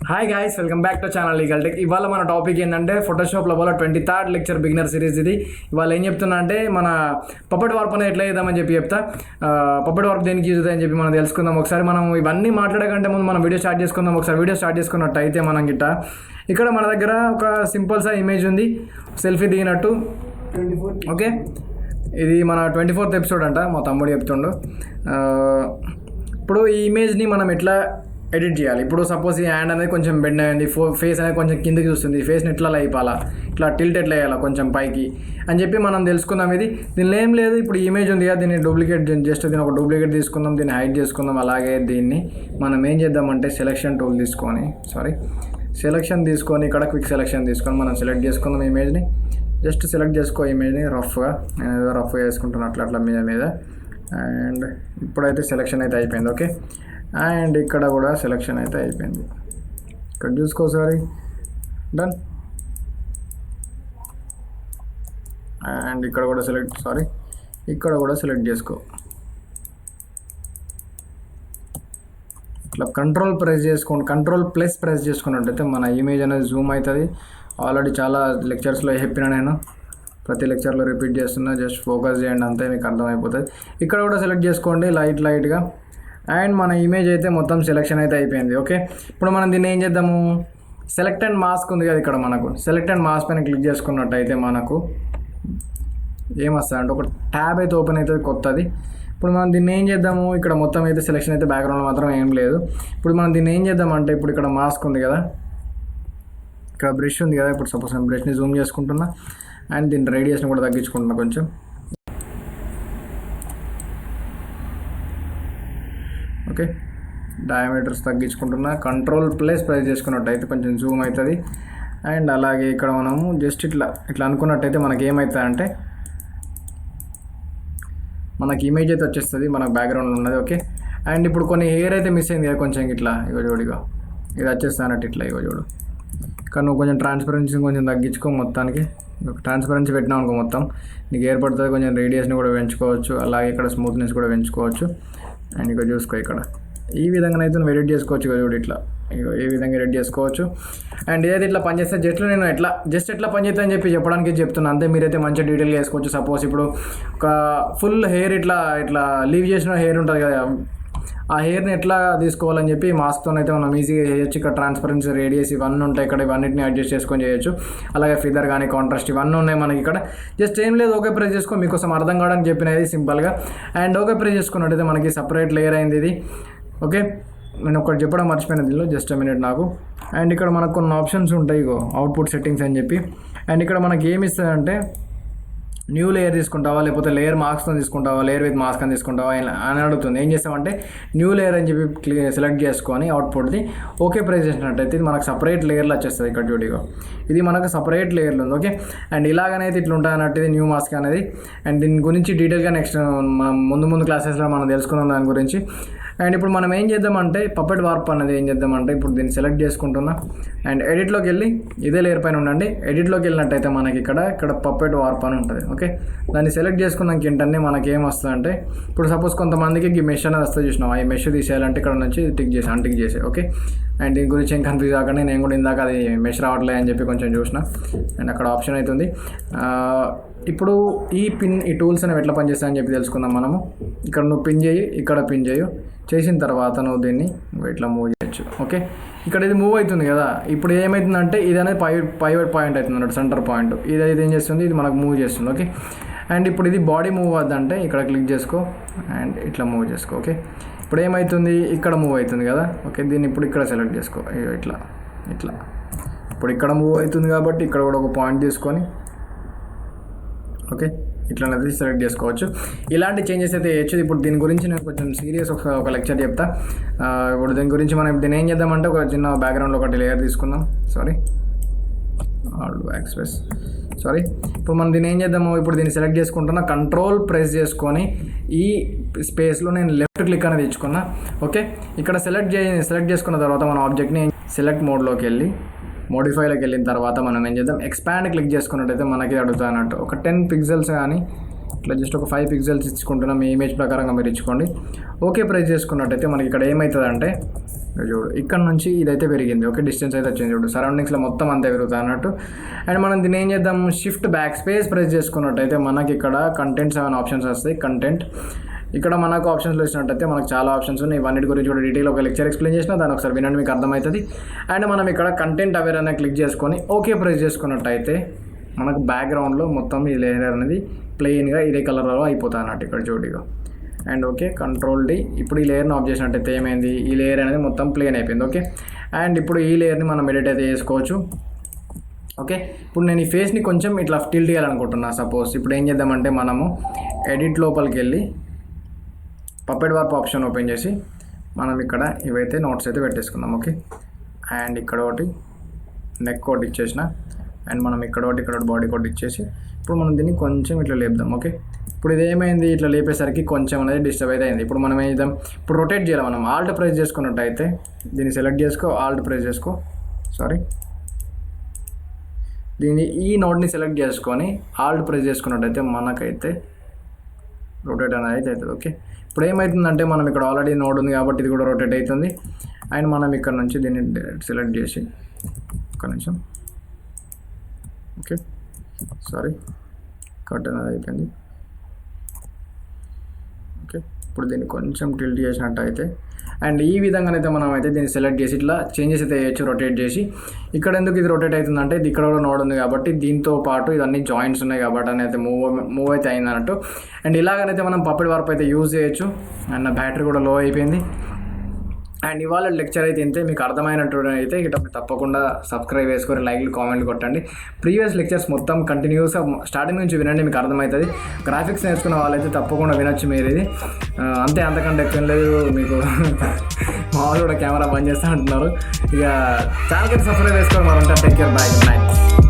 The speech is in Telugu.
Hi guys, welcome back to channel legal tech. ఇవాళ మన టాపిక్ ఏంటంటే ఫోటోషాప్లో వాళ్ళ 23rd లెక్చర్ బిగినర్ సిరీస్ ఇది. ఇవాళ ఏం చెప్తున్నా అంటే మన పప్పెట్ వార్ప్ అనేది ఎట్లా చేద్దామని చెప్తా. పప్పెట్ వార్ప్ దేనికి యూజ్ అవుతాయని చెప్పి మనం తెలుసుకుందాం. ఒకసారి మనం ఇవన్నీ మాట్లాడకంటే ముందు మనం వీడియో స్టార్ట్ చేసుకుందాం. ఒకసారి వీడియో స్టార్ట్ చేసుకున్నట్టు అయితే మనం ఇక్కడ మన దగ్గర ఒక సింపుల్ సా ఇమేజ్ ఉంది, సెల్ఫీ దిగినట్టు. ఓకే, ఇది మన 24th ఎపిసోడ్ అంట, మా తమ్ముడు చెప్తుండు. ఇప్పుడు ఈ ఇమేజ్ని మనం ఎట్లా ఎడిట్ చేయాలి. ఇప్పుడు సపోజ్ ఈ హ్యాండ్ అనేది కొంచెం బెండ్ అయింది, ఫేస్ అనేది కొంచెం కిందకి చూస్తుంది, ఫేస్ని ఎట్లా లేపాలా, ఇట్లా టిల్ట్ ఎట్లా వేయాలా కొంచెం పైకి అని చెప్పి మనం తెలుసుకుందాం. దీనిలో ఏం లేదు, ఇప్పుడు ఇమేజ్ ఉంది కదా, దీన్ని డూప్లికేట్ జస్ట్ దీన్ని ఒక డూప్లికేట్ తీసుకుందాం, దీన్ని హైడ్ చేసుకుందాం. అలాగే దీన్ని మనం ఏం చేద్దామంటే సెలెక్షన్ టూల్ తీసుకొని ఇక్కడ క్విక్ సెలెక్షన్ తీసుకొని మనం సెలెక్ట్ చేసుకుందాం ఇమేజ్ని. జస్ట్ సెలెక్ట్ చేసుకో ఇమేజ్ని రఫ్గా, నేను ఏదో రఫ్గా వేసుకుంటున్నాను అట్లా మీద. అండ్ ఇప్పుడైతే సెలెక్షన్ అయితే అయిపోయింది. ఓకే, అండ్ ఇక్కడ కూడా సెలెక్షన్ అయితే అయిపోయింది. ఇక్కడ చూసుకో సారీ, డన్. అండ్ ఇక్కడ కూడా సెలెక్ట్ చేసుకో. ఇట్లా కంట్రోల్ ప్లస్ ప్రెస్ చేసుకున్నట్టయితే మన ఇమేజ్ అనేది జూమ్ అవుతుంది. ఆల్రెడీ చాలా లెక్చర్స్లో చెప్పిన నేను, ప్రతి లెక్చర్లో రిపీట్ చేస్తున్నా, జస్ట్ ఫోకస్ చేయండి అంతే, మీకు అర్థమైపోతుంది. ఇక్కడ కూడా సెలెక్ట్ చేసుకోండి లైట్గా. అండ్ మన ఇమేజ్ అయితే మొత్తం సెలెక్షన్ అయితే అయిపోయింది. ఓకే, ఇప్పుడు మనం దీన్ని ఏం చేద్దాము, సెలెక్ట్ అండ్ మాస్క్ ఉంది కదా ఇక్కడ, మనకు సెలెక్ట్ అండ్ మాస్క్ పైన క్లిక్ చేసుకున్నట్టయితే మనకు ఏమొస్తుంది అంటే ఒక ట్యాబ్ అయితే ఓపెన్ అవుతుంది కొత్తది. ఇప్పుడు మనం దీన్ని ఏం చేద్దాము, ఇక్కడ మొత్తం అయితే సెలెక్షన్ అయితే బ్యాక్గ్రౌండ్లో మాత్రం ఏం లేదు. ఇప్పుడు మనం దీన్ని ఏం చేద్దామంటే, ఇప్పుడు ఇక్కడ మాస్క్ ఉంది కదా, ఇక్కడ బ్రష్ ఉంది కదా, ఇప్పుడు సపోజ్ నేను బ్రష్ని జూమ్ చేసుకుంటున్నా అండ్ దీని రేడియస్ని కూడా తగ్గించుకుంటున్నా కొంచెం. ఓకే, డయామీటర్స్ తగ్గించుకుంటున్నా, కంట్రోల్ ప్లస్ ప్రెస్ చేసుకున్నట్టయితే కొంచెం జూమ్ అవుతుంది. అండ్ అలాగే ఇక్కడ మనము జస్ట్ ఇట్లా అనుకున్నట్టయితే మనకి ఏమవుతుంది అంటే మనకి ఇమేజ్ అయితే వచ్చేస్తుంది, మనకు బ్యాక్గ్రౌండ్లో ఉన్నది. ఓకే, అండ్ ఇప్పుడు కొన్ని హెయిర్ అయితే మిస్ అయింది కదా కొంచెం, ఇట్లా ఇగో ఇది వచ్చేస్తా అన్నట్టు ఇట్లా చూడు. ఇక్కడ నువ్వు కొంచెం ట్రాన్స్పరెన్సీ కొంచెం తగ్గించుకో, మొత్తానికి ట్రాన్స్పరెన్సీ పెట్టినావు అనుకో మొత్తం నీకు ఏర్పడుతుంది. కొంచెం రేడియస్ని కూడా పెంచుకోవచ్చు, అలాగే ఇక్కడ స్మూత్నెస్ కూడా పెంచుకోవచ్చు. అండ్ ఇక చూసుకో, ఇక్కడ ఈ విధంగా అయితే నువ్వు ఎడిట్ చేసుకోవచ్చు కదా చూడు, ఇట్లా ఈ విధంగా ఎడిట్ చేసుకోవచ్చు. అండ్ ఏదైతే ఇట్లా పనిచేస్తే నేను ఎట్లా పనిచేస్తా అని చెప్పి చెప్పడానికి చెప్తున్నాను అంతే. మీరైతే మంచిగా డీటెయిల్గా వేసుకోవచ్చు. సపోజ్ ఇప్పుడు ఒక ఫుల్ హెయిర్ ఇట్లా లీవ్ చేసిన హెయిర్ ఉంటుంది కదా, ఆ హెయిర్ని ఎట్లా తీసుకోవాలని చెప్పి మాస్క్తో అయితే మనం ఈజీగా చేయొచ్చు. ఇక్కడ ట్రాన్స్పరెన్సీ, రేడియస్ ఇవన్నీ ఉంటాయి, ఇక్కడ ఇవన్నిటిని అడ్జస్ట్ చేసుకొని చేయొచ్చు. అలాగే ఫిదర్ కానీ కాంట్రాస్ట్ ఇవన్నీ ఉన్నాయి మనకి ఇక్కడ. జస్ట్ ఏం లేదు, ఓకే ప్రెస్ చేసుకో, మీకోసం అర్థం కావడానికి చెప్పినది సింపుల్గా. అండ్ ఓకే ప్రెస్ చేసుకున్నట్టయితే మనకి సపరేట్ లేయర్ అయింది ఇది. ఓకే, నేను ఒకటి చెప్పడం మర్చిపోయిన దీనిలో, జస్ట్ మినిట్ నాకు. అండ్ ఇక్కడ మనకు కొన్ని ఆప్షన్స్ ఉంటాయి, ఇగో అవుట్పుట్ సెట్టింగ్స్ అని చెప్పి. అండ్ ఇక్కడ మనకి ఏమి ఇస్తుందంటే న్యూ లేయర్ తీసుకుంటావా, లేకపోతే లేయర్ మార్క్స్తో తీసుకుంటావా, లేయర్ విత్ మాస్క్ అని తీసుకుంటావా అని అడుగుతుంది. ఏం చేస్తామంటే న్యూ లేయర్ అని చెప్పి సెలెక్ట్ చేసుకొని అవుట్పుట్ది ఓకే ప్రెస్ చేసినట్టయితే ఇది మనకు సపరేట్ లేయర్లో వచ్చేస్తుంది. ఇక్కడ చూడిగో, ఇది మనకు సపరేట్ లేయర్లో ఉంది. ఓకే, అండ్ ఇలాగనైతే ఇట్లా ఉంటుంది అన్నట్టు ఇది న్యూ మాస్క్ అనేది. అండ్ దీని గురించి డీటెయిల్గా నెక్స్ట్ మనం ముందు క్లాసెస్లో మనం తెలుసుకుందాం దాని గురించి. అండ్ ఇప్పుడు మనం ఏం చేద్దామంటే పప్పెట్ వార్ప్ అనేది ఏం చేద్దామంటే, ఇప్పుడు దీన్ని సెలెక్ట్ చేసుకుంటున్నా అండ్ ఎడిట్లోకి వెళ్ళి ఇదే లేయర్ పైన ఉండండి. ఎడిట్లోకి వెళ్ళినట్టయితే మనకి ఇక్కడ పప్పెట్ వార్ప్ అని ఉంటుంది. ఓకే, దాన్ని సెలెక్ట్ చేసుకున్నాక ఏంటంటే మనకి ఏం వస్తుందంటే, ఇప్పుడు సపోజ్ కొంతమందికి ఈ మెష్ అనేది వస్తుంది చూసినాం, ఈ మెష్ తీసేయాలంటే ఇక్కడ నుంచి అన్టిక్ చేసే. ఓకే, అండ్ దీని గురించి ఏం కన్ఫ్యూజ్ కాకండి, నేను కూడా ఇందాక అది మెష్ రావట్లేదు అని చెప్పి కొంచెం చూసిన. అండ్ అక్కడ ఆప్షన్ అవుతుంది. ఇప్పుడు ఈ టూల్స్ అనేవి ఎట్లా పనిచేస్తాయని చెప్పి తెలుసుకుందాం మనము. ఇక్కడ నువ్వు పిన్ చేయి, ఇక్కడ పిన్ చేసిన తర్వాత నువ్వు దీన్ని ఇట్లా మూవ్ చేయొచ్చు. ఓకే, ఇక్కడ ఇది మూవ్ అవుతుంది కదా, ఇప్పుడు ఏమవుతుందంటే ఇది అనేది పైవట్ పాయింట్ అవుతుంది అన్నట్టు, సెంటర్ పాయింట్. ఇది ఏం చేస్తుంది, ఇది మనకు మూవ్ చేస్తుంది. ఓకే, అండ్ ఇప్పుడు ఇది బాడీ మూవ్ అవుతుందంటే ఇక్కడ క్లిక్ చేసుకో అండ్ ఇట్లా మూవ్ చేసుకో. ఓకే, ఇప్పుడు ఏమవుతుంది, ఇక్కడ మూవ్ అవుతుంది కదా. ఓకే, దీన్ని ఇప్పుడు ఇక్కడ సెలెక్ట్ చేసుకో, ఇట్లా ఇప్పుడు ఇక్కడ మూవ్ అవుతుంది కాబట్టి ఇక్కడ కూడా ఒక పాయింట్ తీసుకొని ఓకే ఇట్లా అనేది సెలెక్ట్ చేసుకోవచ్చు. ఇలాంటి చేంజెస్ అయితే చేయొచ్చు. ఇప్పుడు దీని గురించి నేను కొంచెం సీరియస్ ఒక లెక్చర్ చెప్తా. ఇప్పుడు దీని గురించి మనం దీన్ని ఏం చేద్దామంటే ఒక చిన్న బ్యాక్గ్రౌండ్లో ఒకటి లేయర్ తీసుకుందాం. ఇప్పుడు మనం దీన్ని ఏం చేద్దాము, ఇప్పుడు దీన్ని సెలెక్ట్ చేసుకుంటున్నా, కంట్రోల్ ప్రెస్ చేసుకొని ఈ స్పేస్లో నేను లెఫ్ట్ క్లిక్ అనేది ఇచ్చుకున్నా. ఓకే, ఇక్కడ సెలెక్ట్ చేసుకున్న తర్వాత మన ఆబ్జెక్ట్ని సెలెక్ట్ మోడ్లోకి వెళ్ళి మోడిఫైలోకి వెళ్ళిన తర్వాత మనం ఏం చేద్దాం, ఎక్స్పాండ్ క్లిక్ చేసుకున్నట్టయితే మనకి అడుగుతా అన్నట్టు ఒక 10 పిక్సెల్స్ కానీ ఇట్లా జస్ట్ ఒక 5 పిక్సెల్స్ ఇచ్చుకుంటున్నాం. మీ ఇమేజ్ ప్రకారంగా మీరు ఇచ్చుకోండి. ఓకే ప్రెస్ చేసుకున్నట్టయితే మనకి ఇక్కడ ఏమవుతుందంటే చూడు ఇక్కడ నుంచి ఇదైతే పెరిగింది. ఓకే డిస్టెన్స్ అయితే వచ్చింది చూడు. సరౌండింగ్స్లో మొత్తం అంతే పెరుగుతుంది అన్నట్టు. అండ్ మనం దీన్ని ఏం చేద్దాం, షిఫ్ట్ బ్యాక్ స్పేస్ ప్రెస్ చేసుకున్నట్టయితే మనకి ఇక్కడ కంటెంట్ 7 ఆప్షన్స్ వస్తాయి. కంటెంట్ ఇక్కడ మనకు ఆప్షన్స్లో ఇచ్చినట్టయితే మనకు చాలా ఆప్షన్స్ ఉన్నాయి. ఇవన్నిటి గురించి కూడా డీటెయిల్ ఒక లెక్చర్ ఎక్స్ప్లెయిన్ చేసిన, దాన్ని ఒకసారి వినండి, మీకు అర్థమవుతుంది. అండ్ మనం ఇక్కడ కంటెంట్ అవేర్ అనేది క్లిక్ చేసుకొని ఓకే ప్రెస్ చేసుకున్నట్టయితే మనకు బ్యాక్గ్రౌండ్లో మొత్తం ఈ లేయర్ అనేది ప్లెయిన్గా ఇదే కలర్లో అయిపోతుంది అన్నట్టు ఇక్కడ చూడిగా. And okay Ctrl+D. ఇప్పుడు ఈ లేయర్ని ఆఫ్ చేసినట్టయితే ఏమైంది, ఈ లేయర్ అనేది మొత్తం ప్లెయిన్ అయిపోయింది. ఓకే అండ్ ఇప్పుడు ఈ లేయర్ని మనం ఎడిట్ అయితే చేసుకోవచ్చు. ఓకే ఇప్పుడు నేను ఈ ఫేస్ని కొంచెం ఇట్లా టిల్ట్ చేయాలనుకుంటున్నా. సపోజ్ ఇప్పుడు ఏం చేద్దామంటే మనము ఎడిట్ లోపలికి వెళ్ళి పప్పెట్ వార్ప్ ఆప్షన్ ఓపెన్ చేసి మనం ఇక్కడ ఇవైతే నోట్స్ అయితే పెట్టేసుకుందాం. ఓకే అండ్ ఇక్కడ ఒకటి నెక్ కోడ్ ఇచ్చేసిన, అండ్ మనం ఇక్కడ ఒకటి బాడీ కోడ్ ఇచ్చేసి ఇప్పుడు మనం దీన్ని కొంచెం ఇట్లా లేపుదాం. ఓకే ఇప్పుడు ఇది ఏమైంది, ఇట్లా లేపేసరికి కొంచెం అనేది డిస్టర్బ్ అయితే అయింది. ఇప్పుడు మనం ఏం చేద్దాం, ఇప్పుడు రొటేట్ చేయాలి. మనం ఆల్ట్ ప్రెస్ చేసుకున్నట్టయితే దీన్ని సెలెక్ట్ చేసుకో, ఆల్ట్ ప్రెస్ చేసుకో, దీన్ని ఈ నోడ్ని సెలెక్ట్ చేసుకొని ఆల్ట్ ప్రెస్ చేసుకున్నట్టయితే మనకైతే రొటేట్ అనేది అయితే అవుతుంది. ఓకే ఇప్పుడు ఏమవుతుందంటే మనం ఇక్కడ ఆల్రెడీ నోడ్ ఉంది కాబట్టి ఇది కూడా రొటేట్ అవుతుంది. అండ్ మనం ఇక్కడ నుంచి దీన్ని సెలెక్ట్ చేసి ఒక నిమిషం ఓకే కట్ అనేది అయిపోయింది. ఓకే ఇప్పుడు దీన్ని కొంచెం టిల్ట్ చేసినట్టయితే అండ్ ఈ విధంగానైతే మనం అయితే దీన్ని సెలెక్ట్ చేసి ఇట్లా చేంజెస్ అయితే చేయొచ్చు రొటేట్ చేసి. ఇక్కడ ఎందుకు ఇది రొటేట్ అవుతుందంటే ఇది ఇక్కడ కూడా నోడ్ ఉంది కాబట్టి దీంతో పాటు ఇదన్నీ జాయింట్స్ ఉన్నాయి కాబట్టి అనేది మూవ్ అయితే అయింది అన్నట్టు. అండ్ ఇలాగనైతే మనం పప్పెట్ వార్ప్ అయితే యూజ్ చేయొచ్చు. అండ్ నా బ్యాటరీ కూడా లో అయిపోయింది. అండ్ ఇవాళ లెక్చర్ అయితే ఇంతే. మీకు అర్థమైనట్టు అయితే ఇట్లా తప్పకుండా సబ్స్క్రైబ్ చేసుకొని లైక్లు కామెంట్లు కొట్టండి. ప్రీవియస్ లెక్చర్స్ మొత్తం కంటిన్యూస్గా స్టార్టింగ్ నుంచి వినండి, మీకు అర్థమవుతుంది. గ్రాఫిక్స్ నేర్చుకున్న వాళ్ళైతే తప్పకుండా వినొచ్చు మీరు ఇది. అంతే, అంతకంటే ఎక్కువ లేదు. మీకు మా వాళ్ళు కూడా కెమెరా బంద్ చేస్తూ అంటున్నారు. ఇక ఛానల్కి సబ్స్క్రైబ్ చేసుకోవాలి. మనం take care, by, good night.